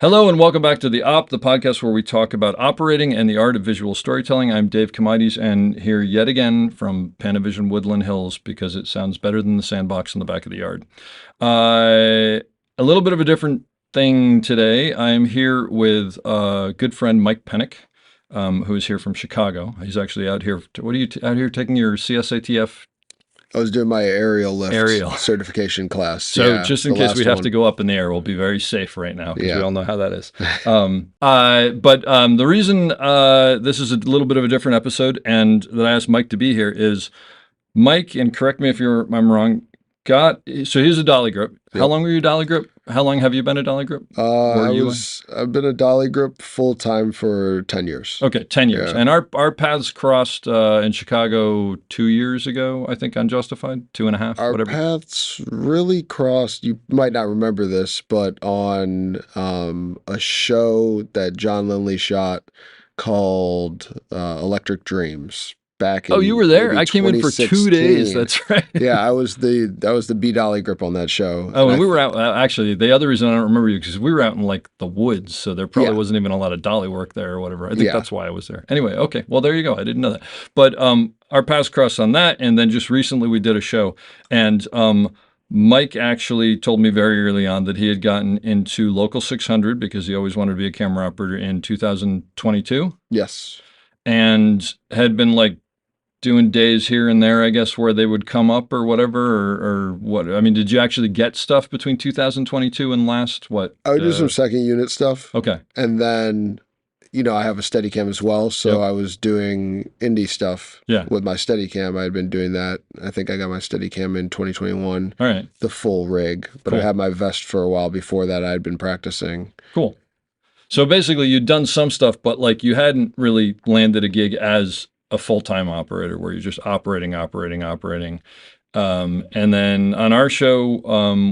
Hello and welcome back to The Op, the podcast where we talk about operating and the art of visual storytelling. I'm Dave Comides and here yet again from Panavision Woodland Hills because it sounds better than the sandbox in the back of the yard. A little bit of a different thing today. I'm here with a good friend Mike Pennick, who is here from Chicago. He's actually out here. What are you out here taking your CSATF I was doing my aerial lift aerial certification class. So yeah, just in the case we last have one. to go up in the air, we'll be very safe right now because we Yeah. all know how that is. But the reason this is a little bit of a different episode and that I asked Mike to be here is Mike, and correct me if I'm wrong, so he's a dolly grip. How Yep. long were you a dolly grip? How long have you been a dolly grip? I've been a dolly grip full time for 10 years. Okay, 10 years. Yeah. And our paths crossed in Chicago 2 years ago, I think, Unjustified, 2.5, Our whatever. paths really crossed. You might not remember this, but on a show that John Lindley shot called Electric Dreams back in Oh, you were there? maybe I came in for 2 days. 2016. That's right. Yeah, I was the B dolly grip on that show. Oh, And and we were out. Actually, the other reason I don't remember you because we were out in like the woods, so there probably Yeah. wasn't even a lot of dolly work there or whatever. I think Yeah. that's why I was there. Anyway, okay. Well, there you go. I didn't know that. But our paths crossed on that, and then just recently we did a show, and Mike actually told me very early on that he had gotten into Local 600 because he always wanted to be a camera operator in 2022, Yes. and had been like doing days here and there, I guess, where they would come up or whatever, or what? I mean, did you actually get stuff between 2022 and last, what? I would do some second unit stuff. Okay. And then, I have a Steadicam as well. So Yep. I was doing indie stuff Yeah. with my Steadicam. I had been doing that. I think I got my Steadicam in 2021, All right. the full rig. But Cool. I had my vest for a while before that. I had been practicing. Cool. So basically, you'd done some stuff, but like you hadn't really landed a gig as a full-time operator where you're just operating. And then on our show,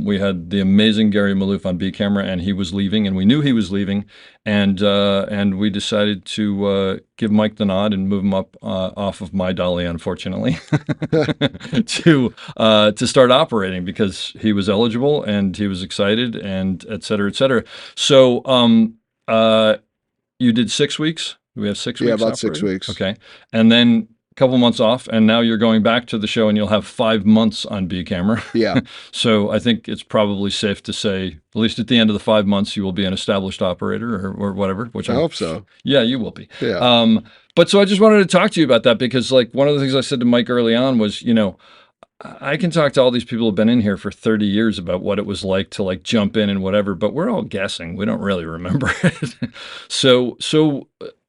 we had the amazing Gary Maloof on B camera, and he was leaving, and we knew he was leaving, and we decided to give Mike the nod and move him up off of my dolly, unfortunately, to start operating because he was eligible and he was excited, and et cetera, et cetera. So you did 6 weeks. We have 6 weeks. Yeah, about 6 operating? weeks. Okay, and then couple months off, and now you're going back to the show and you'll have 5 months on B camera. Yeah. So I think it's probably safe to say, at least at the end of the 5 months, you will be an established operator or whatever, which I hope so. Yeah, you will be. Yeah. But so I just wanted to talk to you about that because like one of the things I said to Mike early on was, I can talk to all these people who've been in here for 30 years about what it was like to like jump in and whatever, but we're all guessing. We don't really remember it. So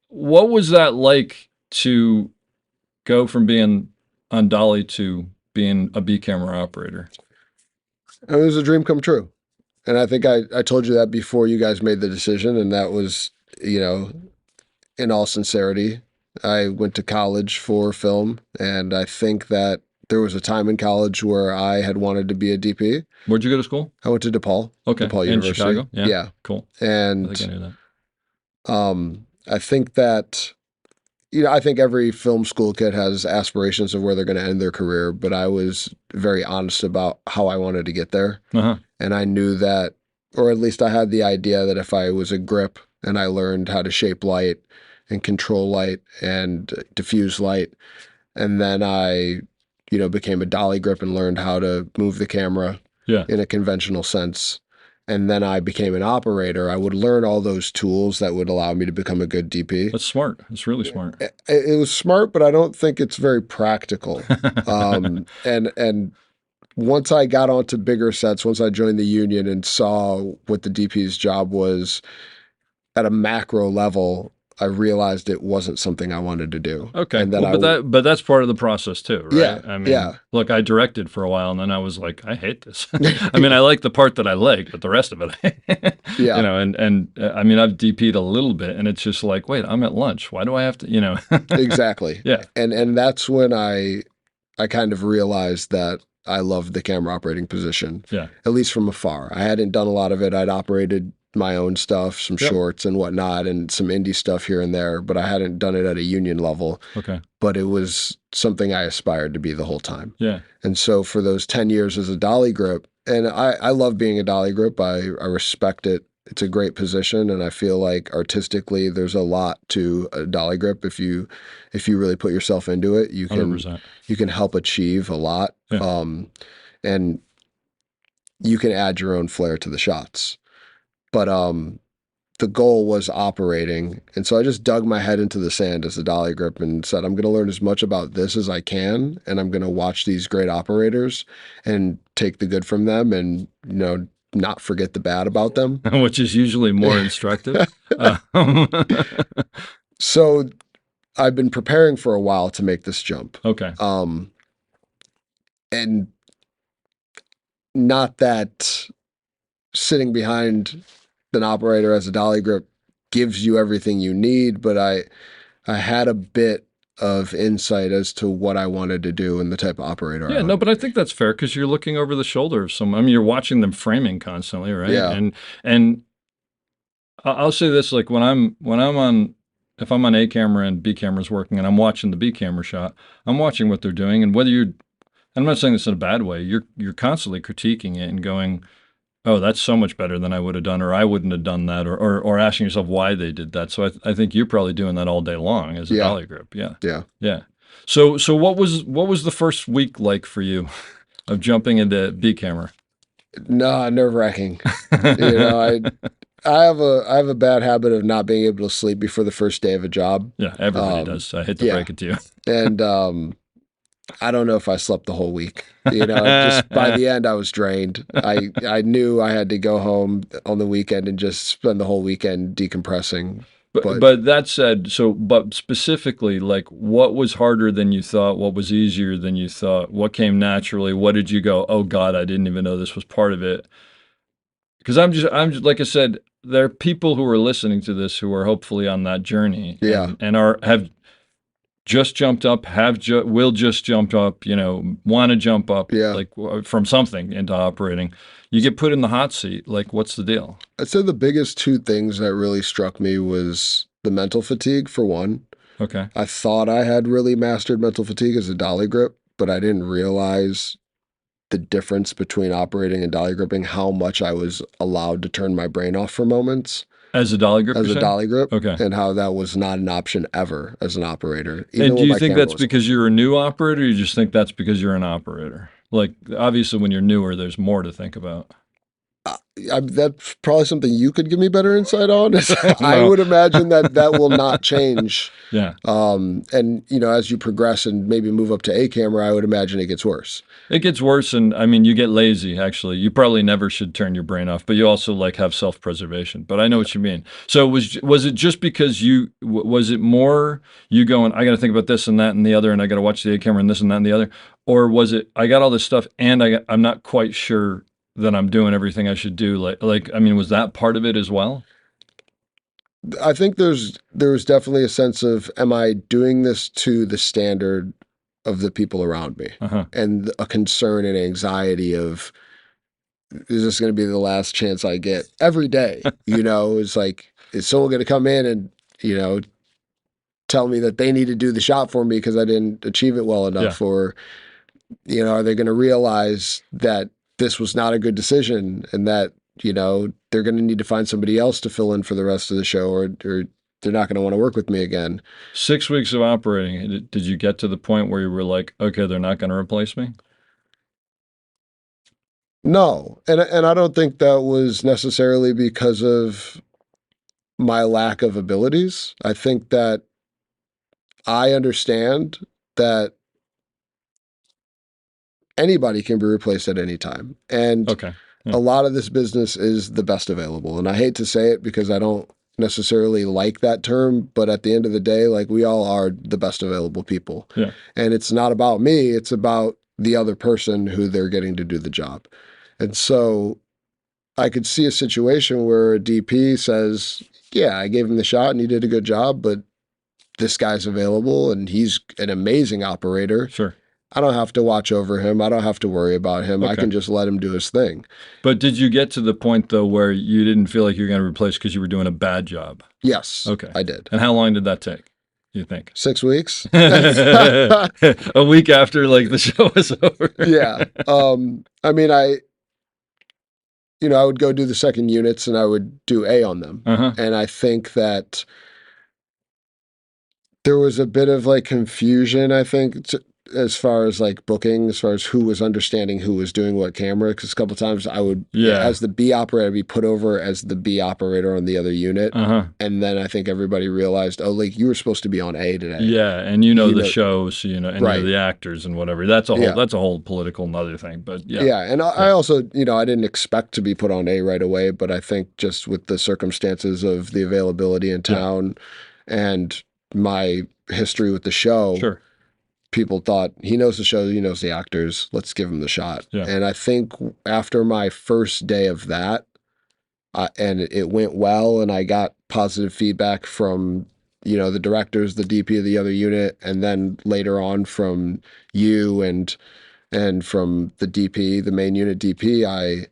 what was that like to go from being on dolly to being a B camera operator? It was a dream come true. And I think I told you that before you guys made the decision. And that was, in all sincerity, I went to college for film. And I think that there was a time in college where I had wanted to be a DP. Where'd you go to school? I went to DePaul. Okay. DePaul In University. Chicago? Yeah. Cool. I And think I knew that. I think that, I think every film school kid has aspirations of where they're going to end their career, but I was very honest about how I wanted to get there. Uh-huh. And I knew that, or at least I had the idea that if I was a grip and I learned how to shape light and control light and diffuse light, and then I, became a dolly grip and learned how to move the camera in a conventional sense, and then I became an operator, I would learn all those tools that would allow me to become a good DP. That's smart. That's really smart. It was smart, but I don't think it's very practical. And once I got onto bigger sets, once I joined the union and saw what the DP's job was at a macro level, I realized it wasn't something I wanted to do. Okay, and then but that's part of the process too, right? Yeah, I mean, yeah. Look, I directed for a while, and then I was like, I hate this. I mean, I like the part that I like, but the rest of it, Yeah. and I mean, I've DP'd a little bit, and it's just like, wait, I'm at lunch. Why do I have to, Exactly. Yeah. And that's when I kind of realized that I loved the camera operating position. Yeah. At least from afar. I hadn't done a lot of it. I'd operated my own stuff, some shorts and whatnot, and some indie stuff here and there, but I hadn't done it at a union level. Okay. But it was something I aspired to be the whole time. Yeah. And so for those 10 years as a dolly grip, and I love being a dolly grip. I respect it it's a great position, and I feel like artistically there's a lot to a dolly grip. If you really put yourself into it, 100%. you can help achieve a lot. Yeah. And you can add your own flair to the shots. But the goal was operating. And so I just dug my head into the sand as a dolly grip and said, I'm going to learn as much about this as I can. And I'm going to watch these great operators and take the good from them and, not forget the bad about them. Which is usually more instructive. Um, So I've been preparing for a while to make this jump. okay. And not that sitting behind an operator as a dolly grip gives you everything you need, but I had a bit of insight as to what I wanted to do and the type of operator Yeah, I no, would. but I think that's fair because you're looking over the shoulder of someone. I mean, you're watching them framing constantly, right? Yeah, And I'll say this: like when I'm on, if I'm on A camera and B camera's working, and I'm watching the B camera shot, I'm watching what they're doing, and whether you're, I'm not saying this in a bad way. You're constantly critiquing it and going, "Oh, that's so much better than I would have done," or "I wouldn't have done that," or asking yourself why they did that. So I think you're probably doing that all day long as a yeah, dolly grip. Yeah, yeah. yeah. So what was the first week like for you of jumping into B camera? No, nerve-wracking. You know, I have a bad habit of not being able to sleep before the first day of a job. Yeah, everybody Um, does. I hate to yeah, break it to you. and I don't know if I slept the whole week. Just by the end, I was drained. I knew I had to go home on the weekend and just spend the whole weekend decompressing. But But but that said, but specifically, like what was harder than you thought? What was easier than you thought? What came naturally? What did you go, "Oh God, I didn't even know this was part of it"? Because I'm just like I said, there are people who are listening to this who are hopefully on that journey yeah, and are have just jumped up, will just jump up, want to jump up yeah. like from something into operating. You get put in the hot seat. Like, what's the deal? I'd say the biggest two things that really struck me was the mental fatigue, for one. Okay. I thought I had really mastered mental fatigue as a dolly grip, but I didn't realize the difference between operating and dolly gripping, how much I was allowed to turn my brain off for moments As a dolly grip, as you're a saying? dolly grip, Okay. and how that was not an option ever as an operator, And even do when you my think camera that's was because you're a new operator, or you just think that's because you're an operator? Like, obviously, when you're newer, there's more to think about. that's probably something you could give me better insight on. I Well, would imagine that that will not change. yeah. And as you progress and maybe move up to a camera, I would imagine it gets worse. It gets worse, and I mean, you get lazy. Actually, you probably never should turn your brain off, but you also like have self-preservation. But I know what you mean. So was it just because was it more you going, I got to think about this and that and the other, and I got to watch the A camera and this and that and the other, or was it I got all this stuff and I'm not quite sure that I'm doing everything I should do? Like I mean, was that part of it as well? I think there's definitely a sense of, am I doing this to the standard of the people around me, Uh huh. and a concern and anxiety of, is this going to be the last chance I get every day? It's like, is someone going to come in and you know tell me that they need to do the shot for me because I didn't achieve it well Yeah. enough, or are they going to realize that this was not a good decision, and that they're going to need to find somebody else to fill in for the rest of the show, or they're not going to want to work with me again. 6 weeks of operating. Did you get to the point where you were like, okay, they're not going to replace me? No, and I don't think that was necessarily because of my lack of abilities. I think that I understand that anybody can be replaced at any time, and Okay. Yeah. a lot of this business is the best available. And I hate to say it because I don't necessarily like that term, but at the end of the day, like, we all are the best available people. Yeah. And it's not about me, it's about the other person who they're getting to do the job. And so I could see a situation where a DP says, yeah, I gave him the shot and he did a good job, but this guy's available and he's an amazing operator. Sure. I don't have to watch over him. I don't have to worry about him. I Okay. can just let him do his thing. But did you get to the point though where you didn't feel like you were going to replace because you were doing a bad job? Yes, Okay. I did. And how long did that take, you think? 6 weeks. A week after like the show was over. Yeah. I mean, I would go do the second units and I would do A on them. Uh-huh. And I think that there was a bit of like confusion, I think, as far as like booking, as far as who was understanding who was doing what camera. Because a couple times I would, Yeah. as the B operator, be put over as the B operator on the other unit. Uh-huh. And then I think everybody realized, oh, like you were supposed to be on A today. Yeah, and you know the show, so and you know Right. the actors and whatever. That's a whole political another thing. But yeah. Yeah, and I also, I didn't expect to be put on A right away, but I think just with the circumstances of the availability in town and my history with the show, Sure. people thought he knows the show, he knows the actors, let's give him the shot. Yeah. And I think after my first day of that, and it went well, and I got positive feedback from the directors, the DP of the other unit, and then later on from you and from the DP, the main unit DP, I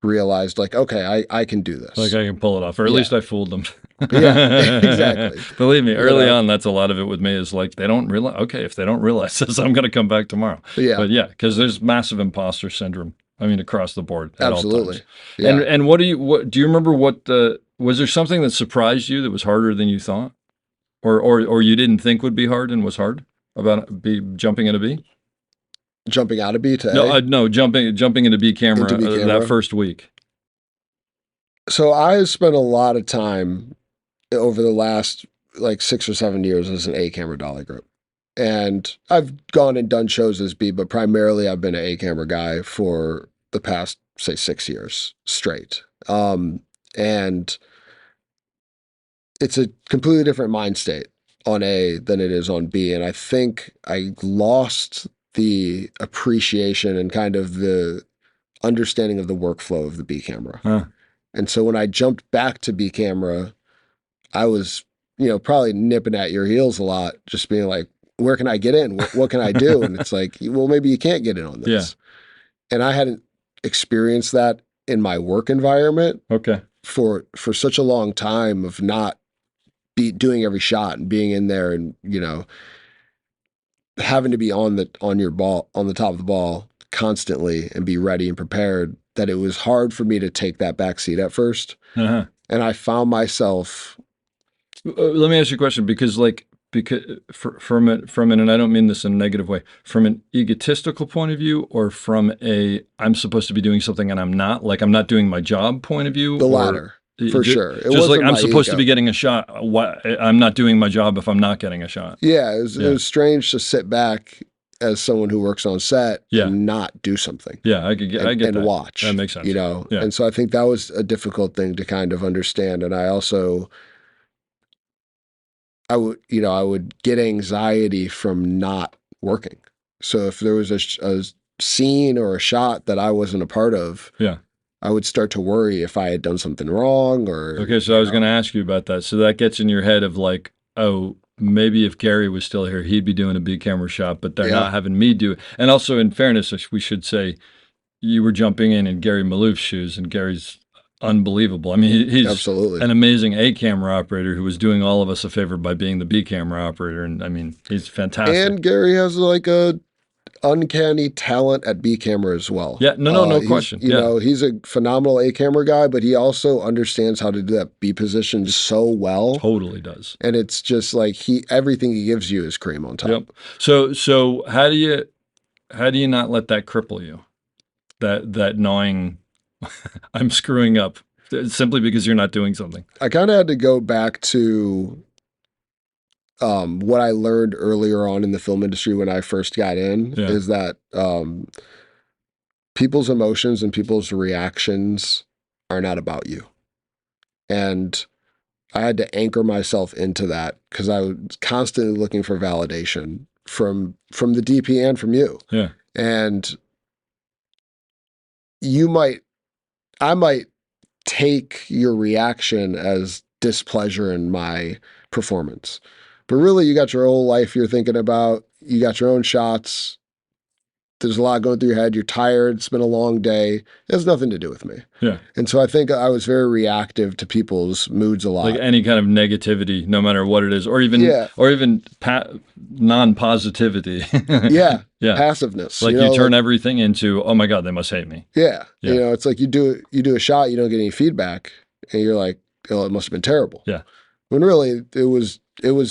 realized like, okay, I can do this. Like I can pull it off, or at least I fooled them. Yeah, exactly. Believe me, early on, that's a lot of it with me is like, they don't realize, okay, if they don't realize this, I'm going to come back tomorrow. Yeah. But yeah, because there's massive imposter syndrome. I mean, across the board at Absolutely. all times. Yeah. And what do you remember was there something that surprised you that was harder than you thought? Or you didn't think would be hard and was hard about jumping into B? Jumping out of B to A? No, jumping into B camera, Into B camera. That first week. So I spent a lot of time over the last like 6 or 7 years as an A camera dolly grip. And I've gone and done shows as B, but primarily I've been an A camera guy for the past, say, 6 years straight. And it's a completely different mind state on A than it is on B. And I think I lost the appreciation and kind of the understanding of the workflow of the B camera. Huh. And so when I jumped back to B camera, I was, probably nipping at your heels a lot, just being like, where can I get in? What can I do? And it's like, well, maybe you can't get in on this. Yeah. And I hadn't experienced that in my work environment. Okay. For such a long time of not doing every shot and being in there and, having to be on the top of the ball constantly and be ready and prepared, that it was hard for me to take that back seat at first. Uh-huh. And I found myself. Let me ask you a question, because from an, and I don't mean this in a negative way, from an egotistical point of view, or from I'm supposed to be doing something and I'm not, like I'm not doing my job point of view? The latter, for sure. It just like I'm supposed to be getting a shot. I'm not doing my job if I'm not getting a shot. Yeah, it was strange to sit back as someone who works on set and not do something. Yeah, I get that. And watch. That makes sense. Yeah. And so I think that was a difficult thing to kind of understand. And I also, I would get anxiety from not working. So if there was a scene or a shot that I wasn't a part of, I would start to worry if I had done something wrong or. Okay, so I was going to ask you about that. So that gets in your head of like, oh, maybe if Gary was still here, he'd be doing a B camera shot, but they're not having me do it. And also, in fairness, we should say you were jumping in Gary Malouf's shoes, and Gary's unbelievable. I mean, he's absolutely an amazing A camera operator who was doing all of us a favor by being the B camera operator. And I mean, he's fantastic. And Gary has like a uncanny talent at B camera as well. Yeah, no question. He's a phenomenal A camera guy, but he also understands how to do that B position so well. Totally does. And it's just like everything he gives you is cream on top. Yep. So how do you not let that cripple you? That gnawing, I'm screwing up simply because you're not doing something. I kind of had to go back to what I learned earlier on in the film industry when I first got in, is that people's emotions and people's reactions are not about you. And I had to anchor myself into that because I was constantly looking for validation from the DP and from you. Yeah. And I might take your reaction as displeasure in my performance. But really, you got your whole life you're thinking about. You got your own shots. there's a lot going through your head. You're tired. It's been a long day. It has nothing to do with me. Yeah. And so I think I was very reactive to people's moods a Like lot. any kind of negativity, no matter what it is, Yeah. or even non-positivity. Yeah. Yeah. Passiveness. Like You you know, turn like, everything into, oh my God, they must hate me. yeah. Yeah. You know, it's like you do a shot, you don't get any feedback, and you're like, oh, it must have been terrible. Yeah. When really it was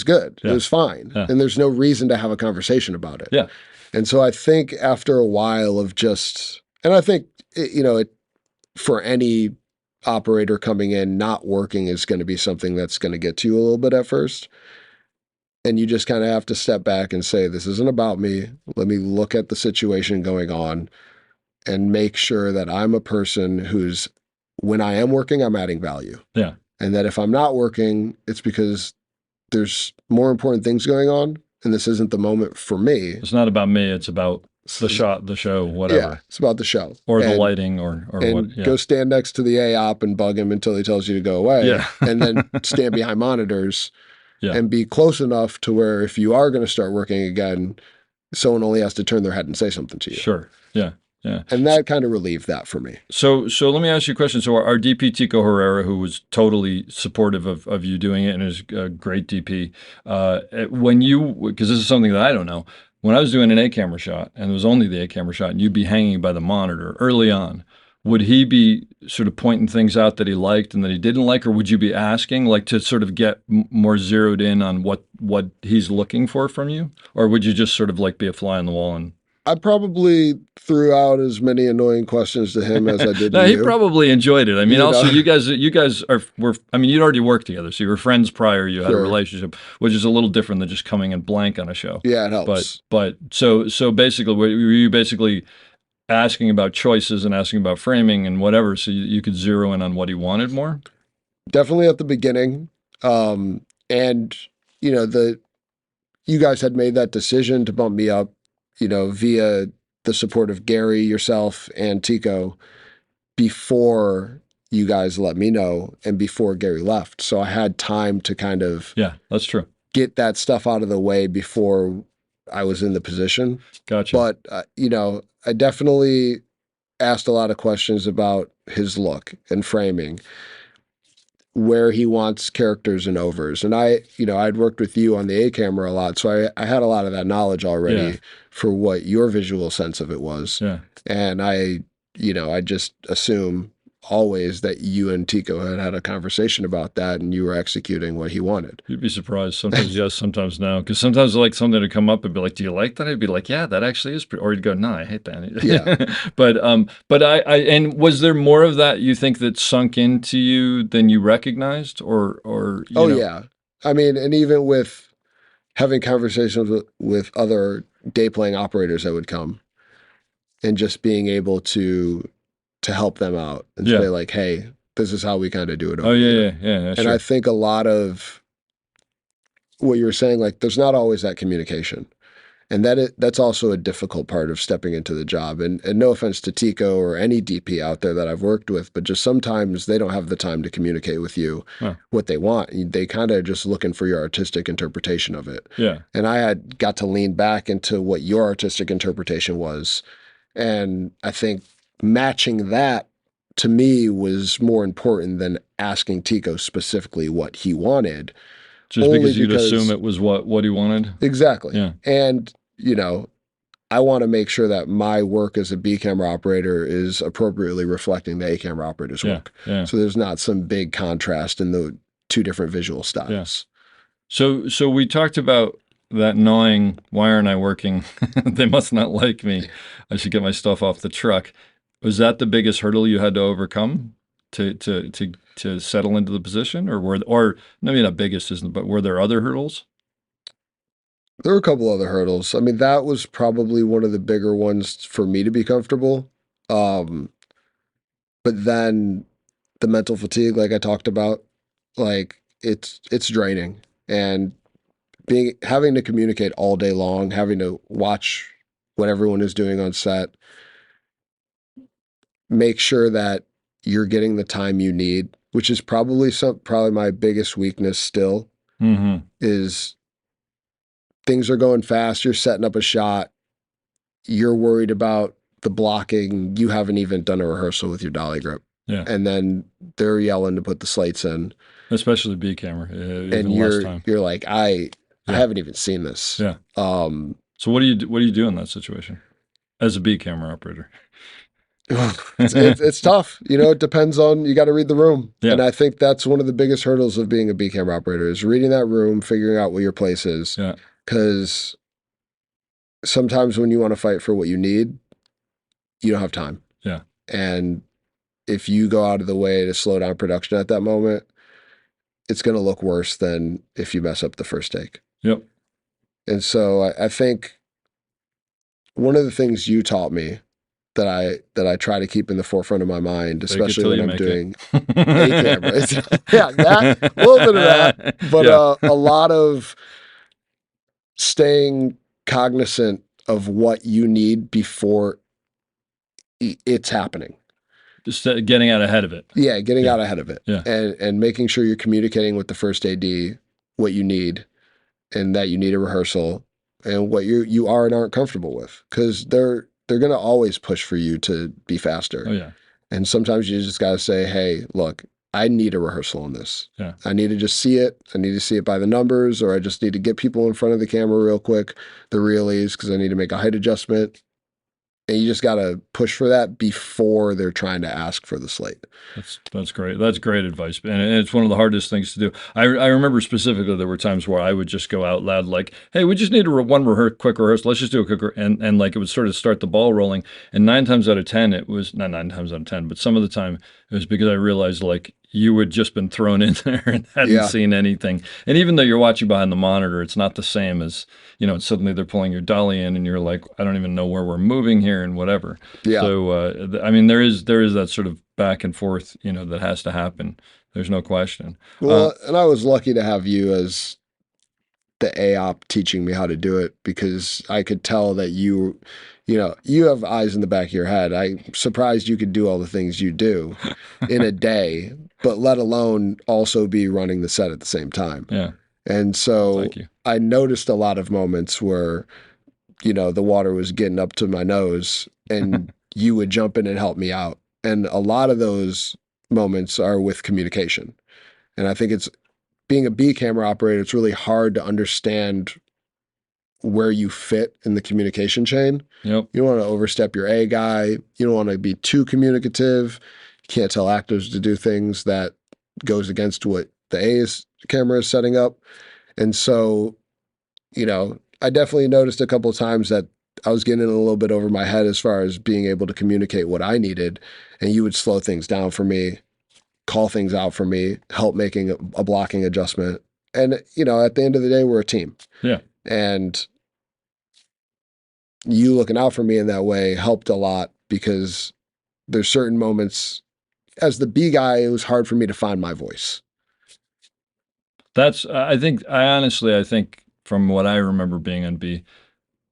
good. Yeah. It was fine. Yeah. And there's no reason to have a conversation about it. Yeah. And so I think after a while of just, and I think, for any operator coming in, not working is going to be something that's going to get to you a little bit at first. And you just kind of have to step back and say, this isn't about me. Let me look at the situation going on and make sure that I'm a person who's, when I am working, I'm adding value. Yeah. And that if I'm not working, it's because there's more important things going on. And this isn't the moment for me. It's not about me. It's about the shot, the show, whatever. Yeah, it's about the show. Or the lighting or what. Yeah. Go stand next to the AOP and bug him until he tells you to go away. Yeah. And then stand behind monitors Yeah. and be close enough to where if you are going to start working again, someone only has to turn their head and say something to you. Sure. Yeah. Yeah. And that kind of relieved that for me. So let me ask you a question. So our DP Tico Herrera, who was totally supportive of you doing it and is a great DP, because this is something that I don't know, when I was doing an A camera shot and it was only the A camera shot and you'd be hanging by the monitor early on, would he be sort of pointing things out that he liked and that he didn't like, or would you be asking like to sort of get more zeroed in on what he's looking for from you? Or would you just sort of like be a fly on the wall and I probably threw out as many annoying questions to him as I did no, to he you. probably enjoyed it. I mean, You also know? you guys were. I mean, you'd already worked together, so you were friends prior. You had a Sure. relationship, which is a little different than just coming in blank on a show. Yeah, it helps. But so basically, were you basically asking about choices and asking about framing and whatever, so you could zero in on what he wanted more? Definitely at the beginning. And you guys had made that decision to bump me up, via the support of Gary, yourself, and Tico before you guys let me know and before Gary left. So I had time to kind of Yeah, that's true. get that stuff out of the way before I was in the position. Gotcha. But, I definitely asked a lot of questions about his look and framing, where he wants characters and overs. And I'd worked with you on the A camera a lot, so I had a lot of that knowledge already Yeah. for what your visual sense of it was. Yeah. And I just assume always that you and Tico had a conversation about that and you were executing what he wanted. You'd be surprised. Sometimes yes, sometimes no. Because sometimes like something to come up and be like, "Do you like that?" I'd be like, "Yeah, that actually is." Or you'd go, "No, I hate that." Yeah. but I and was there more of that you think that sunk into you than you recognized, or you know? Yeah. I mean, and even with having conversations with other day playing operators that would come and just being able to help them out and Yeah. say like, hey, this is how we kind of do it over Oh here. yeah. And Sure. I think a lot of what you were saying, like there's not always that communication. And that's also a difficult part of stepping into the job. And no offense to Tico or any DP out there that I've worked with, but just sometimes they don't have the time to communicate with you what they want. They kind of just looking for your artistic interpretation of it. Yeah. And I had got to lean back into what your artistic interpretation was. And I think matching that to me was more important than asking Tico specifically what he wanted. Just Only because you'd because- assume it was what he wanted. Exactly. Yeah. And, I want to make sure that my work as a B camera operator is appropriately reflecting the A camera operator's work. Yeah. So there's not some big contrast in the two different visual styles. So we talked about that gnawing, why aren't I working? They must not like me. I should get my stuff off the truck. Was that the biggest hurdle you had to overcome to settle into the position, or maybe not biggest, isn't, but were there other hurdles? There were a couple other hurdles. I mean, that was probably one of the bigger ones for me to be comfortable. But then the mental fatigue, like I talked about, like it's draining, and having to communicate all day long, having to watch what everyone is doing on set, make sure that you're getting the time you need, which is probably my biggest weakness still, Mm-hmm. is things are going fast, you're setting up a shot, you're worried about the blocking. You haven't even done a rehearsal with your dolly grip. Yeah. And then they're yelling to put the slates in. Especially the B camera, And even less time. you're like, I Yeah. haven't even seen this. Yeah. So what do you do in that situation as a B camera operator? It's tough. It depends on, you got to read the room. Yeah. And I think that's one of the biggest hurdles of being a B camera operator is reading that room, figuring out what your place is. Yeah. Because sometimes when you want to fight for what you need, you don't have time. Yeah. And if you go out of the way to slow down production at that moment, it's going to look worse than if you mess up the first take. Yep. And so I think one of the things you taught me that I try to keep in the forefront of my mind, especially when I'm doing A cameras. Yeah, that, a little bit of that, but Yeah. a lot of staying cognizant of what you need before it's happening. Just getting out ahead of it. Yeah, getting out ahead of it. Yeah. And making sure you're communicating with the first AD what you need and that you need a rehearsal and what you are and aren't comfortable with. Because they're going to always push for you to be faster. Oh, yeah. And sometimes you just got to say, hey, look, I need a rehearsal on this. Yeah. I need to just see it. I need to see it by the numbers, or I just need to get people in front of the camera real quick, the realies, because I need to make a height adjustment. And you just got to push for that before they're trying to ask for the slate. That's great. That's great advice. And it's one of the hardest things to do. I remember specifically there were times where I would just go out loud like, hey, we just need quick rehearsal. Let's just do a quick and like it would sort of start the ball rolling. And 9 times out of 10, it was not 9 times out of 10, but some of the time it was because I realized like you had just been thrown in there and hadn't seen anything. And even though you're watching behind the monitor, it's not the same as, suddenly they're pulling your dolly in and you're like, I don't even know where we're moving here and whatever. Yeah. So, I mean, there is that sort of back and forth, that has to happen. There's no question. Well, and I was lucky to have you as the AOP teaching me how to do it because I could tell that you have eyes in the back of your head. I'm surprised you could do all the things you do in a day, but let alone also be running the set at the same time. Yeah. And so Thank you. I noticed a lot of moments where, the water was getting up to my nose and you would jump in and help me out. And a lot of those moments are with communication. And I think being a B camera operator, it's really hard to understand where you fit in the communication chain. Yep. You don't want to overstep your A guy. You don't want to be too communicative. You can't tell actors to do things that goes against what the A's camera is setting up. And so, I definitely noticed a couple of times that I was getting in a little bit over my head as far as being able to communicate what I needed. And you would slow things down for me, call things out for me, help making a blocking adjustment. And, at the end of the day, we're a team. Yeah. And you looking out for me in that way helped a lot because there's certain moments as the B guy, it was hard for me to find my voice. I think from what I remember being on B,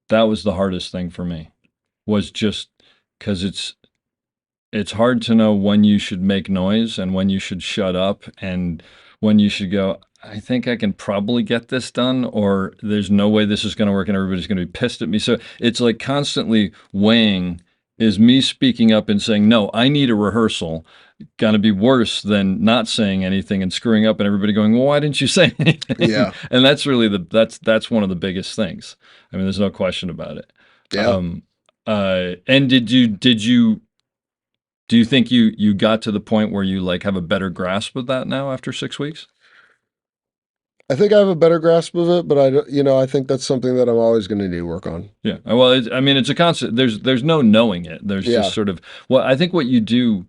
that was the hardest thing for me was just because it's hard to know when you should make noise and when you should shut up and when you should go, I think I can probably get this done, or there's no way this is going to work and everybody's going to be pissed at me. So it's like constantly weighing, is me speaking up and saying, no, I need a rehearsal, going to be worse than not saying anything and screwing up and everybody going, well, why didn't you say anything? Yeah. And that's really that's one of the biggest things. I mean, there's no question about it. Yeah. And do you think you got to the point where you like have a better grasp of that now after 6 weeks? I think I have a better grasp of it, but I think that's something that I'm always going to need to work on. Yeah. Well, it's a constant. There's no knowing it. There's just sort of. Well, I think what you do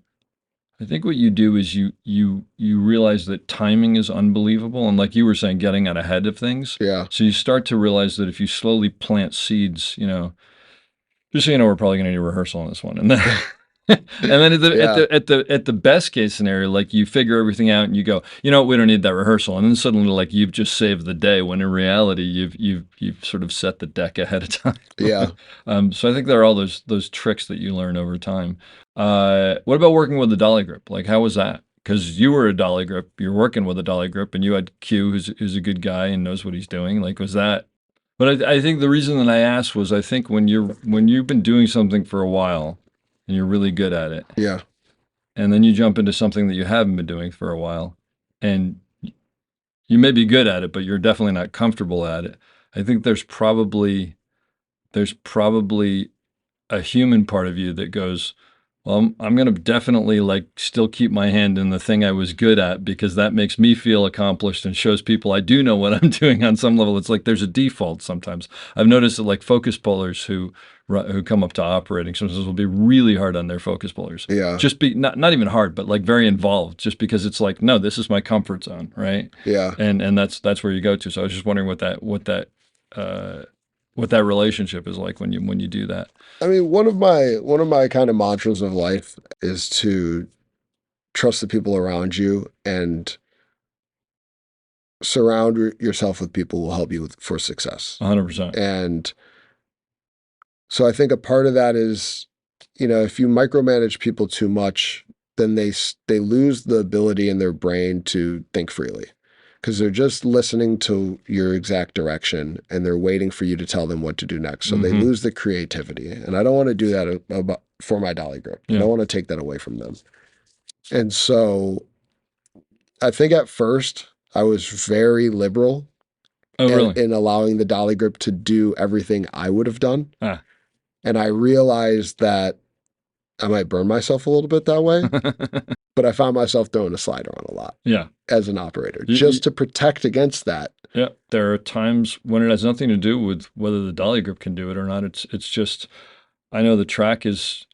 is you realize that timing is unbelievable, and like you were saying, getting out ahead of things. Yeah. So you start to realize that if you slowly plant seeds, just so you know, we're probably going to need a rehearsal on this one, and then. And then at the best case scenario, like you figure everything out and you go, we don't need that rehearsal, and then suddenly like you've just saved the day. When in reality, you've sort of set the deck ahead of time. Yeah. So I think there are all those tricks that you learn over time. What about working with the dolly grip? Like, how was that? Because you were a dolly grip, you're working with a dolly grip, and you had Q, who's a good guy and knows what he's doing. Like, was that But I think the reason that I asked was I think when you've been doing something for a while and you're really good at it, Yeah. and then you jump into something that you haven't been doing for a while, and you may be good at it, but you're definitely not comfortable at it. I think there's probably a human part of you that goes, well, I'm going to definitely like still keep my hand in the thing I was good at because that makes me feel accomplished and shows people I do know what I'm doing on some level. It's like there's a default sometimes. I've noticed that like focus pullers who come up to operating sometimes will be really hard on their focus pullers. Yeah. Just be not even hard, but like very involved just because it's like, no, this is my comfort zone, right? Yeah. And that's where you go to. So I was just wondering uh what that relationship is like when you do that. I mean, one of my kind of mantras of life is to trust the people around you and surround yourself with people who will help you for success. 100%. And so I think a part of that is, if you micromanage people too much, then they lose the ability in their brain to think freely because they're just listening to your exact direction and they're waiting for you to tell them what to do next. So they Mm-hmm. lose the creativity. And I don't want to do that for my dolly grip. I Yeah. don't want to take that away from them. And so I think at first I was very liberal Oh, really? in allowing the dolly grip to do everything I would have done. Ah. And I realized that I might burn myself a little bit that way, but I found myself throwing a slider on a lot Yeah. as an operator You, just you, to protect against that. yeah. There are times when it has nothing to do with whether the dolly grip can do it or not. It's just I know the track is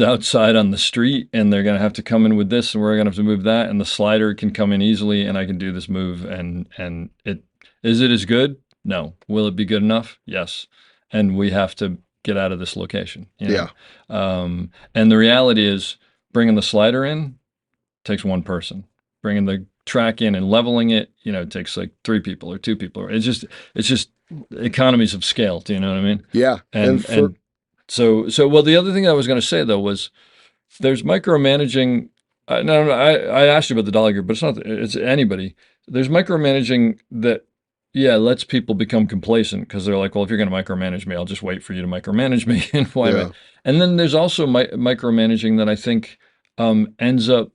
outside on the street and they're going to have to come in with this and we're going to have to move that and the slider can come in easily and I can do this move and it is it as good? No. Will it be good enough? Yes. And we have to get out of this location, you know. Yeah. And the reality is bringing the slider in takes one person. Bringing the track in and leveling it, it takes like three people or two people. It's just economies of scale. Do you know what I mean? Yeah. And And so well, the other thing I was going to say though was there's micromanaging. No, I asked you about the dolly group, but it's not. It's anybody. There's micromanaging that, yeah, lets people become complacent because they're like, well, if you're going to micromanage me, I'll just wait for you to micromanage me. And why am I? yeah, And then there's also micromanaging that I think ends up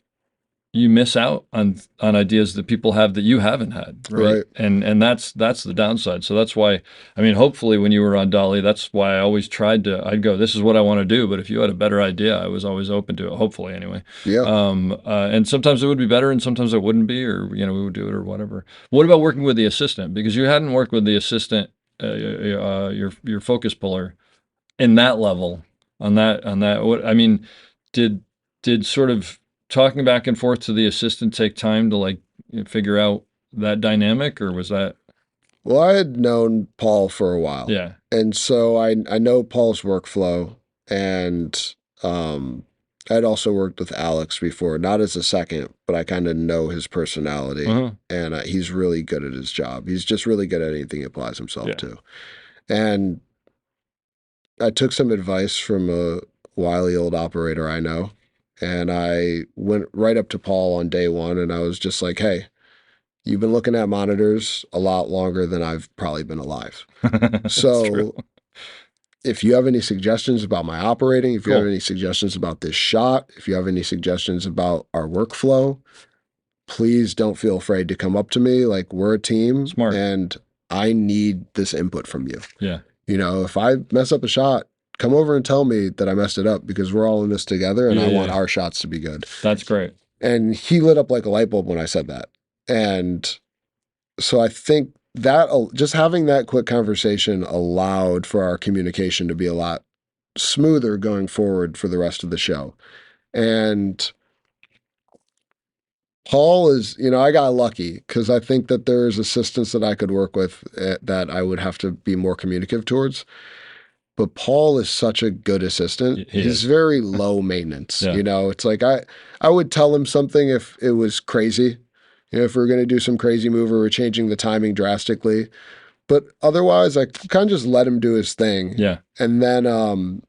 you miss out on ideas that people have that you haven't had, right? right. And that's the downside. So that's why I mean, hopefully when you were on Dolly, that's why I always tried to I'd go, this is what I want to do, but if you had a better idea, I was always open to it, hopefully anyway. Yeah. And sometimes it would be better and sometimes it wouldn't be, or we would do it or whatever. What about working with the assistant? Because you hadn't worked with the assistant, your focus puller in that level on that what I mean did sort of talking back and forth to the assistant take time to like figure out that dynamic or was that Well, I had known Paul for a while. yeah And so I know Paul's workflow and I'd also worked with Alex before, not as a second, but I kind of know his personality uh-huh. and he's really good at his job. He's just really good at anything he applies himself Yeah. to. And I took some advice from a wily old operator I know, and I went right up to Paul on day one and I was just like, hey, you've been looking at monitors a lot longer than I've probably been alive. That's true. So if you have any suggestions about my operating, if you have Cool. any suggestions about this shot, if you have any suggestions about our workflow, please don't feel afraid to come up to me. Like, we're a team Smart. and I need this input from you. Yeah. If I mess up a shot, come over and tell me that I messed it up because we're all in this together and Yeah, I want yeah. our shots to be good. That's great. And he lit up like a light bulb when I said that. And so I think that just having that quick conversation allowed for our communication to be a lot smoother going forward for the rest of the show. And Paul is, I got lucky because I think that there's assistants that I could work with that I would have to be more communicative towards. But Paul is such a good assistant. He He's is. very low maintenance. Yeah. It's like I would tell him something if it was crazy. If we're going to do some crazy move or we're changing the timing drastically. But otherwise, I kind of just let him do his thing. Yeah. And then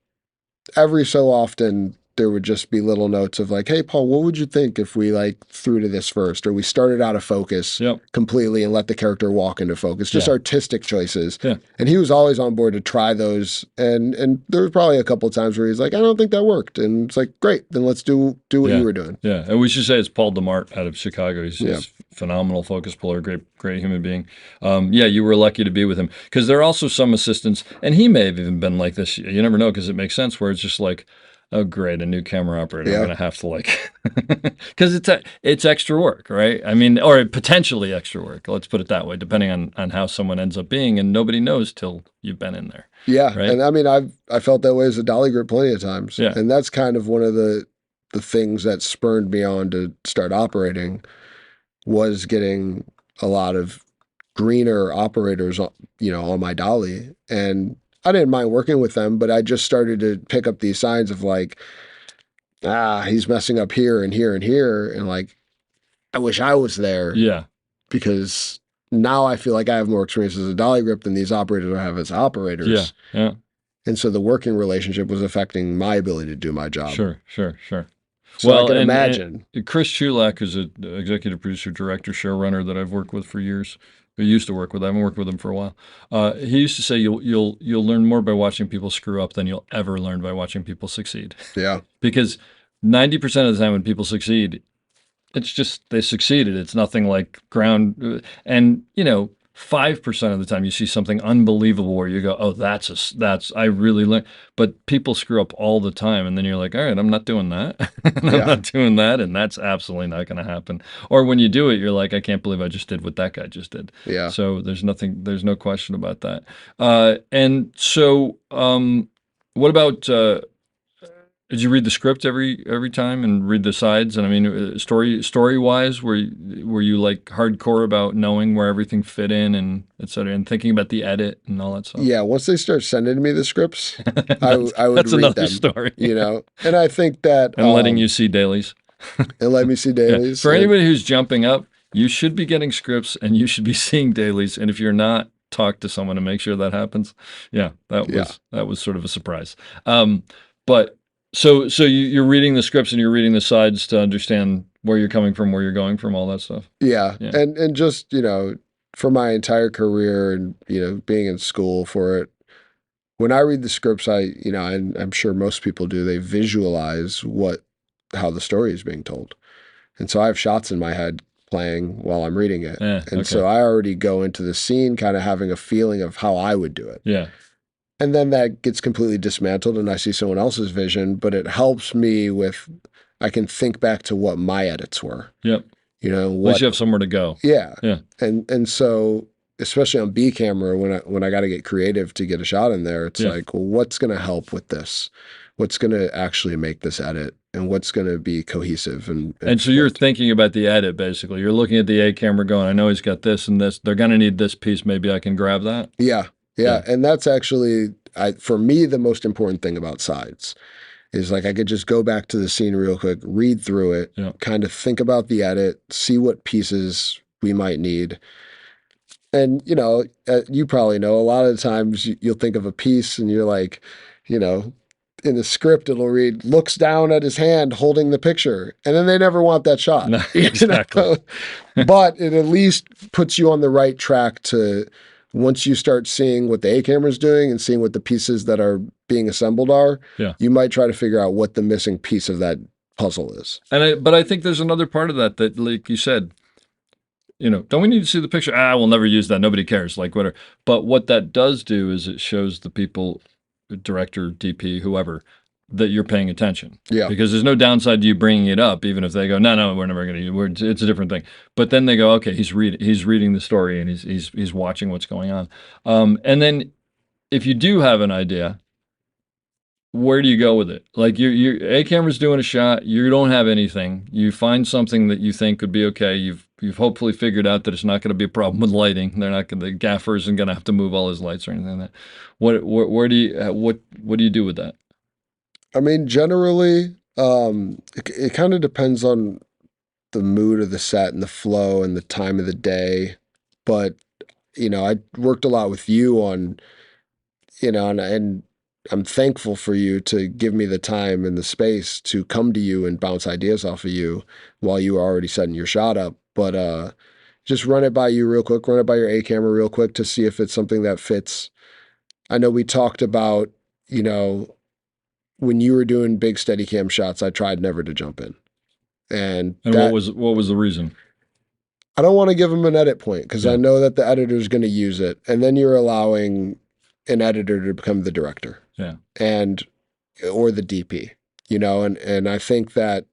every so often, there would just be little notes of like, hey, Paul, what would you think if we like threw to this first, or we started out of focus Yep. completely and let the character walk into focus, just Yeah. artistic choices. Yeah. And he was always on board to try those. And there was probably a couple of times where he's like, I don't think that worked. And it's like, great, then let's do what Yeah. you were doing. Yeah. And we should say it's Paul DeMart out of Chicago. He's Yeah. phenomenal focus puller, great human being. Yeah, you were lucky to be with him, because there are also some assistants, and he may have even been like this. You never know, because it makes sense, where it's just like, oh, great, a new camera operator. Yeah. I'm going to have to like, because it's extra work, right? I mean, or potentially extra work. Let's put it that way, depending on how someone ends up being, and nobody knows till you've been in there. Yeah. Right? And I mean, I felt that way as a dolly grip plenty of times. Yeah. And that's kind of one of the things that spurred me on to start operating, was getting a lot of greener operators, on my dolly. And I didn't mind working with them, but I just started to pick up these signs of like, he's messing up here and here and here. And like, I wish I was there. Yeah. Because now I feel like I have more experience as a dolly grip than these operators I have as operators. Yeah. Yeah. And so the working relationship was affecting my ability to do my job. Sure. So I can imagine. And Chris Chulak is an executive producer, director, showrunner that I've worked with for years. I used to work with. I haven't worked with him for a while. He used to say you'll learn more by watching people screw up than you'll ever learn by watching people succeed. Yeah. Because 90% of the time when people succeed, it's just they succeeded. It's nothing like ground. And 5% of the time you see something unbelievable where you go, oh, that's I really learned. But people screw up all the time, and then you're like, all right, I'm not doing that. I'm not doing that, and that's absolutely not going to happen. Or when you do it, you're like, I can't believe I just did what that guy just did. Yeah. So there's no question about that. And so, what about? Did you read the script every time and read the sides? And I mean, story wise, were you like hardcore about knowing where everything fit in and et cetera, and thinking about the edit and all that stuff? Yeah, once they start sending me the scripts, I would that's read another them. Story. And I think that And letting you see dailies. and let me see dailies. For anybody who's jumping up, you should be getting scripts and you should be seeing dailies. And if you're not, talk to someone to make sure that happens. Yeah, that was sort of a surprise. But so you're reading the scripts and you're reading the sides to understand where you're coming from, where you're going from, all that stuff. Yeah. And just, for my entire career and, being in school for it, when I read the scripts, and I'm sure most people do, they visualize how the story is being told. And so I have shots in my head playing while I'm reading it. So I already go into the scene kind of having a feeling of how I would do it. Yeah. And then that gets completely dismantled and I see someone else's vision, but it helps me I can think back to what my edits were. Yep. At least you have somewhere to go. Yeah. Yeah. And so, especially on B camera, when I got to get creative to get a shot in there, it's like, well, what's going to help with this? What's going to actually make this edit? And what's going to be cohesive? And so you're thinking about the edit, basically. You're looking at the A camera going, I know he's got this and this. They're going to need this piece. Maybe I can grab that. Yeah. And that's actually, for me, the most important thing about sides is like I could just go back to the scene real quick, read through it, kind of think about the edit, see what pieces we might need. And, you probably know a lot of the times you'll think of a piece and you're like, in the script, it'll read, looks down at his hand holding the picture. And then they never want that shot. No, exactly. But it at least puts you on the right track to, once you start seeing what the A camera is doing and seeing what the pieces that are being assembled are, you might try to figure out what the missing piece of that puzzle is. But I think there's another part of that, like you said, don't we need to see the picture? We'll never use that. Nobody cares, like whatever. But what that does do is it shows the people, director, DP, whoever, that you're paying attention. Yeah. Because there's no downside to you bringing it up, even if they go, no, we're never going to. It's a different thing. But then they go, okay, he's reading the story and he's watching what's going on. And then if you do have an idea, where do you go with it? Like your A camera's doing a shot, you don't have anything. You find something that you think could be okay. You've hopefully figured out that it's not going to be a problem with lighting. The gaffer isn't going to have to move all his lights or anything like that. What do you do with that? I mean, generally, it kind of depends on the mood of the set and the flow and the time of the day. But, I worked a lot with you on, and I'm thankful for you to give me the time and the space to come to you and bounce ideas off of you while you were already setting your shot up. But just run it by you real quick, run it by your A camera real quick to see if it's something that fits. I know we talked about, you know, when you were doing big steady cam shots, I tried never to jump in. And what that was the reason? I don't want to give them an edit point because Yeah. I know that the editor's going to use it. And then you're allowing an editor to become the director. Yeah. And or the DP, you know, and I think that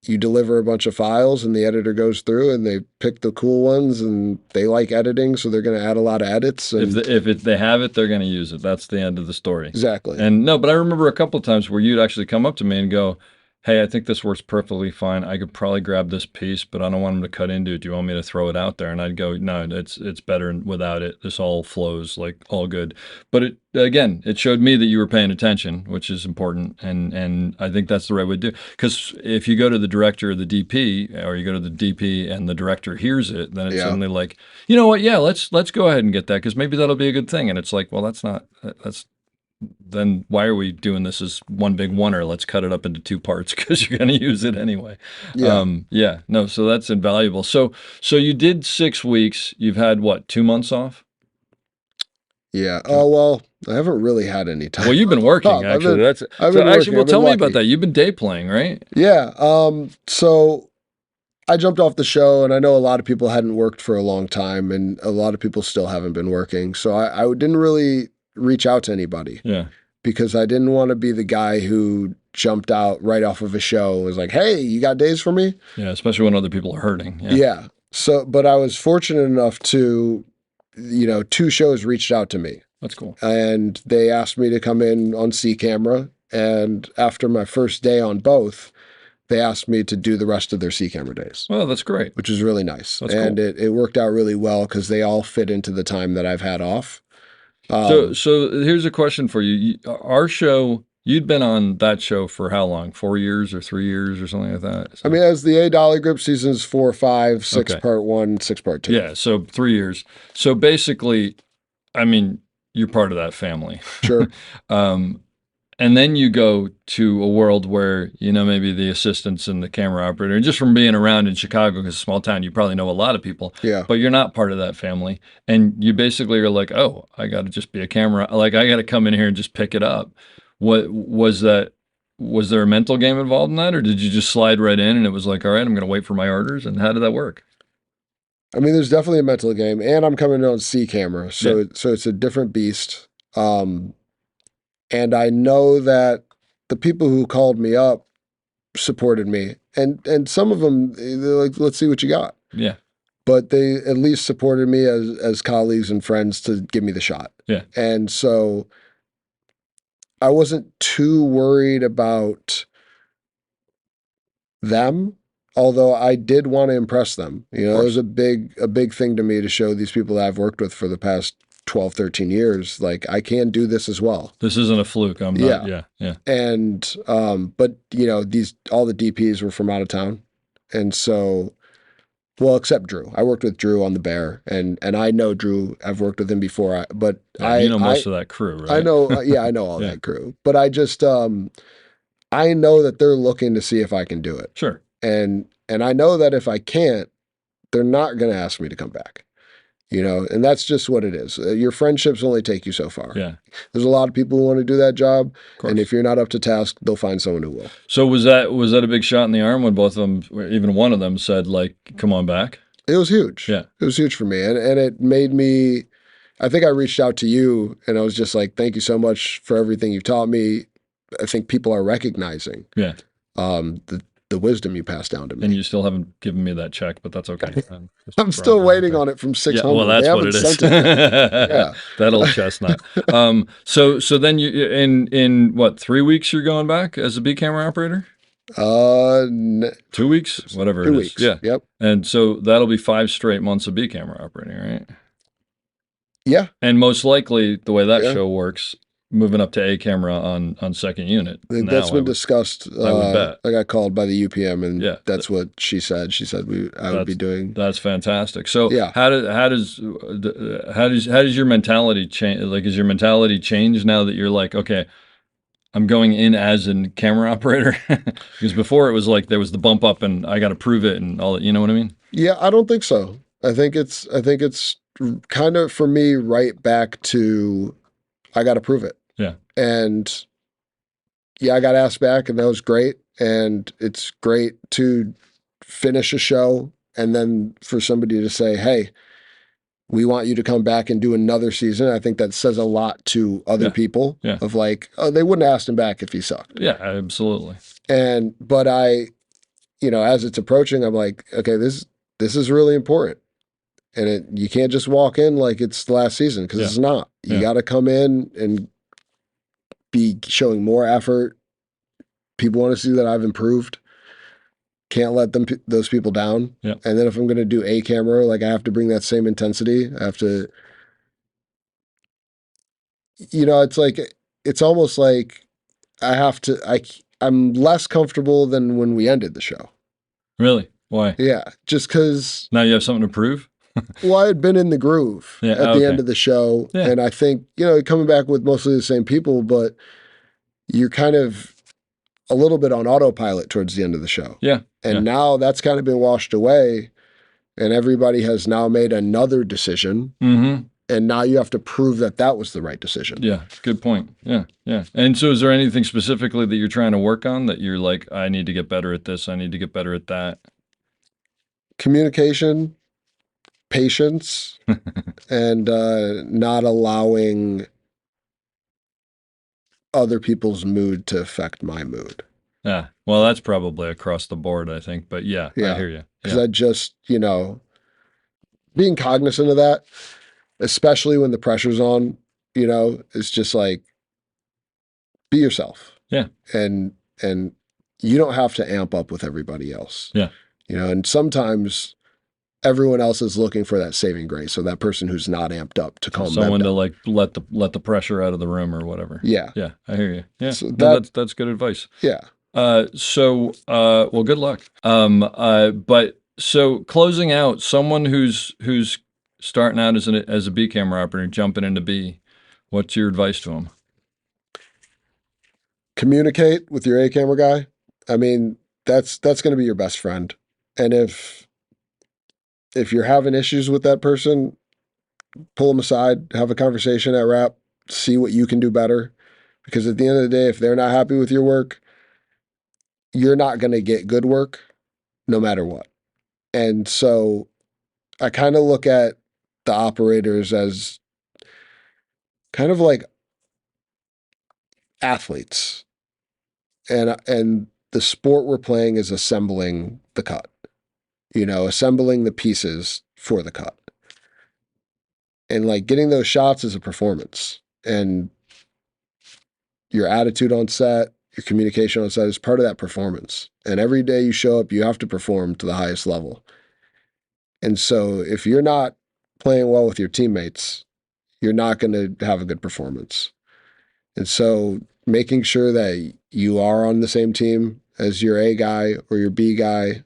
you deliver a bunch of files and the editor goes through and they pick the cool ones and they like editing, so they're going to add a lot of edits. And If they have it, they're going to use it. That's the end of the story. exactly. And no, but I remember a couple of times where you'd actually come up to me and go, "Hey, I think this works perfectly fine. I could probably grab this piece, but I don't want them to cut into it. Do you want me to throw it out there?" And I'd go, "No, it's better without it. This all flows like all good." But it showed me that you were paying attention, which is important, and I think that's the right way to do. Because if you go to the director or the DP, or you go to the DP and the director hears it, then it's suddenly like, you know what? Yeah, let's go ahead and get that because maybe that'll be a good thing. And it's like, well, that's then why are we doing this as one big oneer? Let's cut it up into two parts because you're going to use it anyway. No, so that's invaluable. So you did 6 weeks. You've had what, 2 months off? Yeah. Oh, well, I haven't really had any time. Well, you've been working actually. Tell me about that. You've been day playing, right? Yeah. So I jumped off the show, and I know a lot of people hadn't worked for a long time, and a lot of people still haven't been working. So I didn't really reach out to anybody. Yeah. Because I didn't want to be the guy who jumped out right off of a show and was like, "Hey, you got days for me?" Yeah, especially when other people are hurting. Yeah. So, but I was fortunate enough to, you know, 2 shows reached out to me. That's cool. And they asked me to come in on C camera. And after my first day on both, they asked me to do the rest of their C camera days. Well, that's great. Which is really nice. That's and cool. it worked out really well because they all fit into the time that I've had off. So here's a question for you. Our show, you'd been on that show for how long? 4 years or 3 years or something like that? I mean, as the A Dolly Grip seasons 4, 5, 6 part 1, 6 part 2. Yeah, so 3 years. So basically, I mean, you're part of that family. Sure. And then you go to a world where, you know, maybe the assistants and the camera operator, and just from being around in Chicago, because it's a small town, you probably know a lot of people. Yeah. But you're not part of that family. And you basically are like, oh, I got to just be a camera. Like, I got to come in here and just pick it up. What was that? Was there a mental game involved in that? Or did you just slide right in and it was like, all right, I'm going to wait for my orders? And how did that work? I mean, there's definitely a mental game. And I'm coming in on C camera. So, so it's a different beast. And I know that the people who called me up supported me, and some of them, they're like, "Let's see what you got." Yeah. But they at least supported me as colleagues and friends to give me the shot. Yeah. And so I wasn't too worried about them, although I did want to impress them. You know, it was a big thing to me to show these people that I've worked with for the past 12, 13 years, like, I can do this as well. This isn't a fluke. I'm not. Yeah. And, but you know, all the DPs were from out of town. And so, well, except Drew. I worked with Drew on the Bear, and I know Drew. I've worked with him before. You know most of that crew, right? I know. I know all that crew. But I just, I know that they're looking to see if I can do it. Sure. And I know that if I can't, they're not going to ask me to come back. You know, and that's just what it is. Your friendships only take you so far. Yeah. There's a lot of people who want to do that job, and if you're not up to task, they'll find someone who will. So was that a big shot in the arm when both of them, even one of them, said like, "Come on back"? It was huge. Yeah, it was huge for me, and it made me. I think I reached out to you, and I was just like, "Thank you so much for everything you've taught me." I think people are recognizing. Yeah. The wisdom you passed down to me. And you still haven't given me that check, but that's okay. I'm still waiting on it from 600. Yeah, well, that's what it is. Yeah. That old chestnut. So then you in what, 3 weeks you're going back as a B camera operator? 2 weeks, whatever 2 it is. weeks. Yeah. Yep. And so that'll be 5 straight months of B camera operating, right? Yeah. And most likely the way that show works, moving up to A camera on second unit. I think Now that's been discussed. I would bet. I got called by the UPM, and Yeah, that's what she said. She said I would be doing. that's fantastic. So Yeah. how does your mentality change? Like, is your mentality changed now that you're like, okay, I'm going in as a camera operator? Because before it was like there was the bump up and I got to prove it and all that. You know what I mean? Yeah, I don't think so. I think it's kind of for me right back to I got to prove it. Yeah. And yeah, I got asked back, and that was great. And it's great to finish a show and then for somebody to say, "Hey, we want you to come back and do another season." I think that says a lot to other Yeah. people Yeah. of like, oh, they wouldn't have asked him back if he sucked. Yeah, absolutely. But as it's approaching, I'm like, okay, this is really important. And you can't just walk in like it's the last season, because it's not. You got to come in and be showing more effort. People want to see that I've improved. Can't let those people down. Yeah. And then if I'm going to do a camera, like I have to bring that same intensity. I have to, it's almost like I'm less comfortable than when we ended the show. Really? Why? Yeah. Just because now you have something to prove? Well, I had been in the groove at the end of the show. Yeah. And I think, coming back with mostly the same people, but you're kind of a little bit on autopilot towards the end of the show. Yeah. And now that's kind of been washed away, and everybody has now made another decision. Mm-hmm. And now you have to prove that that was the right decision. Yeah, good point. Yeah, yeah. And so is there anything specifically that you're trying to work on that you're like, I need to get better at this, I need to get better at that? Communication, patience, and not allowing other people's mood to affect my mood. Yeah, well, that's probably across the board, I think. But yeah. I hear you. Because I just, being cognizant of that, especially when the pressure's on, it's just like, be yourself. Yeah. And you don't have to amp up with everybody else. Yeah. And sometimes everyone else is looking for that saving grace, or that person who's not amped up to calm them down. Someone to like let the pressure out of the room or whatever. Yeah. Yeah, I hear you. Yeah. So that's good advice. Yeah. Well, good luck. But so closing out, someone who's starting out as a B camera operator, jumping into B, what's your advice to them? Communicate with your A camera guy. I mean, that's going to be your best friend. And if you're having issues with that person, pull them aside, have a conversation at wrap, see what you can do better. Because at the end of the day, if they're not happy with your work, you're not going to get good work no matter what. And so I kind of look at the operators as kind of like athletes. And the sport we're playing is assembling the cut, assembling the pieces for the cut. And like getting those shots is a performance. And your attitude on set, your communication on set is part of that performance. And every day you show up, you have to perform to the highest level. And so if you're not playing well with your teammates, you're not going to have a good performance. And so making sure that you are on the same team as your A guy or your B guy,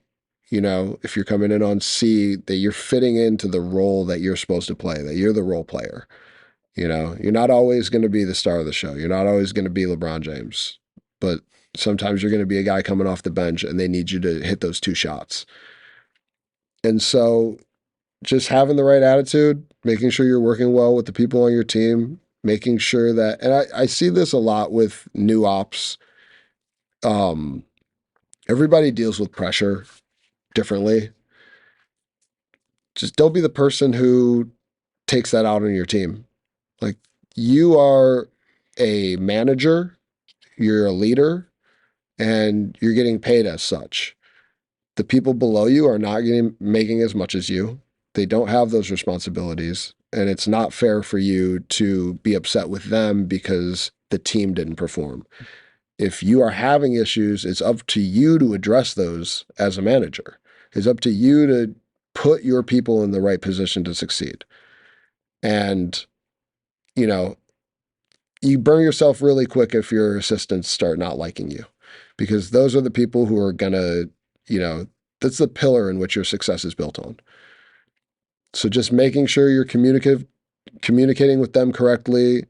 if you're coming in on C, that you're fitting into the role that you're supposed to play, that you're the role player. You're not always going to be the star of the show. You're not always going to be LeBron James, but sometimes you're going to be a guy coming off the bench and they need you to hit those 2 shots. And so just having the right attitude, making sure you're working well with the people on your team, making sure that, and I see this a lot with new ops. Everybody deals with pressure differently. Just don't be the person who takes that out on your team. Like, you are a manager, you're a leader, and you're getting paid as such. The people below you are not making as much as you. They don't have those responsibilities, and it's not fair for you to be upset with them because the team didn't perform. If you are having issues, it's up to you to address those as a manager. It's up to you to put your people in the right position to succeed. And, you burn yourself really quick if your assistants start not liking you, because those are the people who are gonna, that's the pillar in which your success is built on. So just making sure you're communicating with them correctly,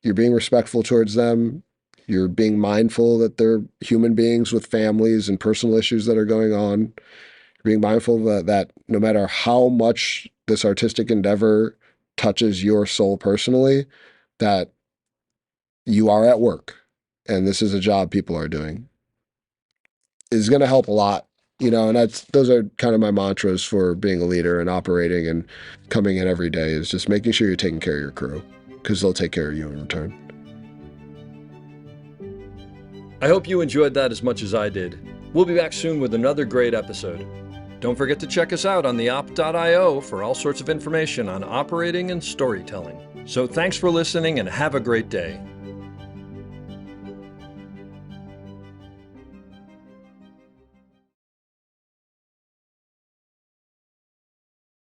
you're being respectful towards them, you're being mindful that they're human beings with families and personal issues that are going on. You're being mindful that no matter how much this artistic endeavor touches your soul personally, that you are at work and this is a job people are doing, is going to help a lot. And those are kind of my mantras for being a leader and operating and coming in every day, is just making sure you're taking care of your crew, because they'll take care of you in return. I hope you enjoyed that as much as I did. We'll be back soon with another great episode. Don't forget to check us out on theop.io for all sorts of information on operating and storytelling. So thanks for listening and have a great day.